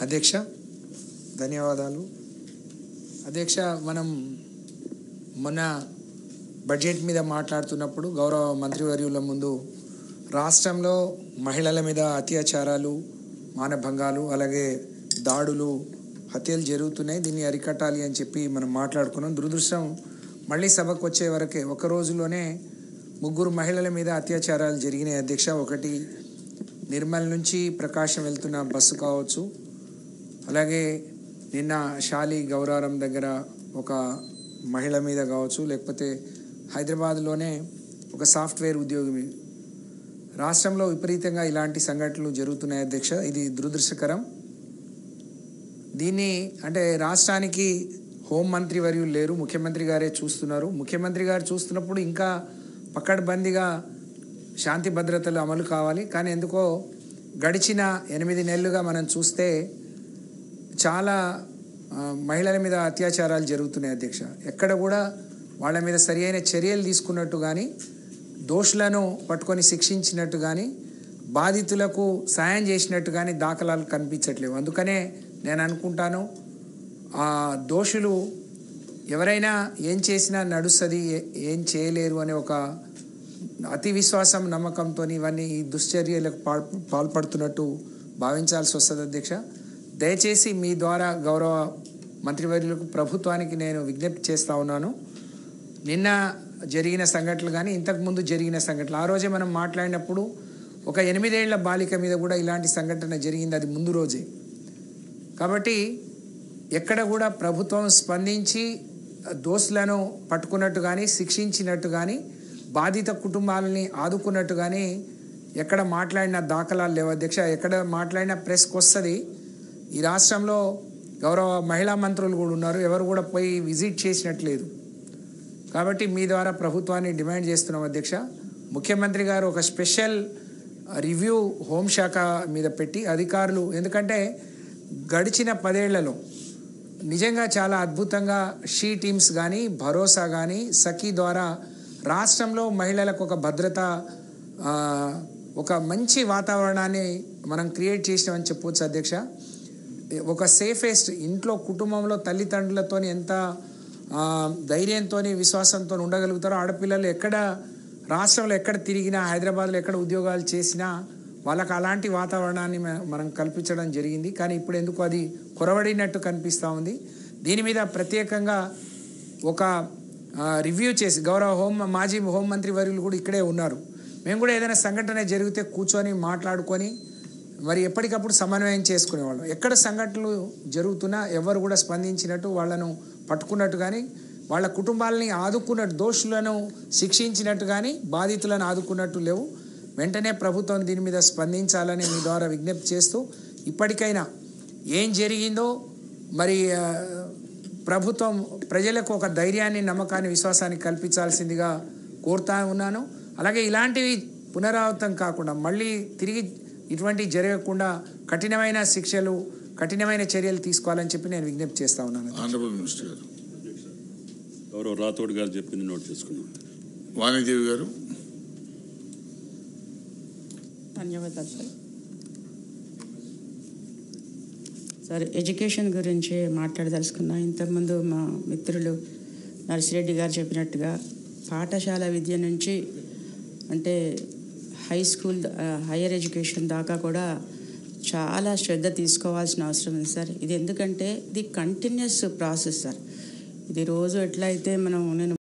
అధ్యక్ష ధన్యవాదాలు. అధ్యక్ష, మనం మొన్న బడ్జెట్ మీద మాట్లాడుతున్నప్పుడు గౌరవ మంత్రివర్యుల ముందు రాష్ట్రంలో మహిళల మీద అత్యాచారాలు, మానభంగాలు, అలాగే దాడులు, హత్యలు జరుగుతున్నాయి, దీన్ని అరికట్టాలి అని చెప్పి మనం మాట్లాడుకున్నాం. దురదృష్టం మళ్ళీ సభకు వచ్చే వరకే ఒక రోజులోనే 3 మహిళల మీద అత్యాచారాలు జరిగినాయి అధ్యక్ష. ఒకటి నిర్మల్ నుంచి ప్రకాశం వెళ్తున్న బస్సు కావచ్చు, అలాగే నిన్న షాలి గౌరారం దగ్గర ఒక మహిళ మీద కావచ్చు, లేకపోతే హైదరాబాద్లోనే ఒక సాఫ్ట్వేర్ ఉద్యోగి మీద. రాష్ట్రంలో విపరీతంగా ఇలాంటి సంఘటనలు జరుగుతున్నాయి అధ్యక్ష. ఇది దురదృష్టకరం. దీన్ని అంటే రాష్ట్రానికి హోంమంత్రి వర్యులు లేరు, ముఖ్యమంత్రి గారే చూస్తున్నారు. ముఖ్యమంత్రి గారు చూస్తున్నప్పుడు ఇంకా పకడ్బందీగా శాంతి భద్రతలు అమలు కావాలి. కానీ ఎందుకో గడిచిన 8 నెలలుగా మనం చూస్తే చాలా మహిళల మీద అత్యాచారాలు జరుగుతున్నాయి అధ్యక్ష. ఎక్కడ కూడా వాళ్ళ మీద సరి అయిన చర్యలు తీసుకున్నట్టు కానీ, దోషులను పట్టుకొని శిక్షించినట్టు కానీ, బాధితులకు సాయం చేసినట్టు కానీ దాఖలాలు కనిపించట్లేవు. అందుకనే నేను అనుకుంటాను, దోషులు ఎవరైనా ఏం చేసినా నడుస్తుంది, ఏం చేయలేరు అనే ఒక అతి విశ్వాసం, నమ్మకంతో ఇవన్నీ ఈ దుశ్చర్యలకు పాల్పడుతున్నట్టు భావించాల్సి వస్తుంది అధ్యక్ష. దయచేసి మీ ద్వారా గౌరవ మంత్రివర్యులకు, ప్రభుత్వానికి నేను విజ్ఞప్తి చేస్తూ ఉన్నాను. నిన్న జరిగిన సంఘటనలు కానీ, ఇంతకుముందు జరిగిన సంఘటనలు, ఆ రోజే మనం మాట్లాడినప్పుడు ఒక 8 ఏళ్ల బాలిక మీద కూడా ఇలాంటి సంఘటన జరిగింది, అది ముందు రోజే. కాబట్టి ఎక్కడ కూడా ప్రభుత్వం స్పందించి దోషులను పట్టుకున్నట్టు కానీ, శిక్షించినట్టు కానీ, బాధిత కుటుంబాలని ఆదుకున్నట్టు కానీ ఎక్కడ మాట్లాడిన దాఖలాలు లేవు అధ్యక్ష. ఎక్కడ మాట్లాడినా ప్రెస్కి వస్తుంది. ఈ రాష్ట్రంలో గౌరవ మహిళా మంత్రులు కూడా ఉన్నారు, ఎవరు కూడా పోయి విజిట్ చేసినట్లేదు. కాబట్టి మీ ద్వారా ప్రభుత్వాన్ని డిమాండ్ చేస్తున్నాం అధ్యక్ష. ముఖ్యమంత్రి గారు ఒక స్పెషల్ రివ్యూ హోంశాఖ మీద పెట్టి అధికారులు, ఎందుకంటే గడిచిన 10 ఏళ్లలో నిజంగా చాలా అద్భుతంగా షీ టీమ్స్ కానీ, భరోసా కానీ, సఖీ ద్వారా రాష్ట్రంలో మహిళలకు ఒక భద్రత, ఒక మంచి వాతావరణాన్ని మనం క్రియేట్ చేసినామని చెప్పవచ్చు అధ్యక్ష. ఒక సేఫెస్ట్ ఇంట్లో, కుటుంబంలో తల్లిదండ్రులతో ఎంత ధైర్యంతో, విశ్వాసంతో ఉండగలుగుతారో ఆడపిల్లలు ఎక్కడ రాష్ట్రంలో ఎక్కడ తిరిగినా, హైదరాబాద్లో ఎక్కడ ఉద్యోగాలు చేసినా వాళ్ళకి అలాంటి వాతావరణాన్ని మనం కల్పించడం జరిగింది. కానీ ఇప్పుడు ఎందుకు అది కొరవడినట్టు కనిపిస్తూ ఉంది. దీని మీద ప్రత్యేకంగా ఒక రివ్యూ చేసి, గౌరవ మాజీ హోంమంత్రి వర్యులు కూడా ఇక్కడే ఉన్నారు, మేము కూడా ఏదైనా సంఘటన జరిగితే కూర్చొని మాట్లాడుకొని మరి ఎప్పటికప్పుడు సమన్వయం చేసుకునేవాళ్ళం. ఎక్కడ సంఘటనలు జరుగుతున్నా ఎవరు కూడా స్పందించినట్టు, వాళ్ళను పట్టుకున్నట్టు కానీ, వాళ్ళ కుటుంబాలని ఆదుకున్నట్టు, దోషులను శిక్షించినట్టు కానీ, బాధితులను ఆదుకున్నట్టు లేవు. వెంటనే ప్రభుత్వం దీని మీద స్పందించాలని మీ ద్వారా విజ్ఞప్తి చేస్తూ, ఇప్పటికైనా ఏం జరిగిందో మరి ప్రభుత్వం ప్రజలకు ఒక ధైర్యాన్ని, నమ్మకాన్ని, విశ్వాసాన్ని కల్పించాల్సిందిగా కోరుతా ఉన్నాను. అలాగే ఇలాంటివి పునరావృతం కాకుండా, మళ్ళీ తిరిగి ఇటువంటివి జరగకుండా కఠినమైన శిక్షలు, కఠినమైన చర్యలు తీసుకోవాలని చెప్పి నేను విజ్ఞప్తి చేస్తా ఉన్నాను. ఆంధ్రప్రదేశ్ మినిస్టర్ గారు గౌరవ రాథోడ్ గారు చెప్పింది నోట్ చేసుకున్నాం. వాణిదేవి గారు. ధన్యవాదాలు సార్. ఎడ్యుకేషన్ గురించి మాట్లాడదలుచుకున్నా. ఇంతకుముందు మా మిత్రులు నర్సిరెడ్డి గారు చెప్పినట్టుగా పాఠశాల విద్య నుంచి అంటే హై స్కూల్, హయ్యర్ ఎడ్యుకేషన్ దాకా కూడా చాలా శ్రద్ధ తీసుకోవాల్సిన అవసరం ఉంది సార్. ఇది ఎందుకంటే ఇది కంటిన్యూస్ ప్రాసెస్ సార్. ఇది రోజు ఎట్లయితే నేను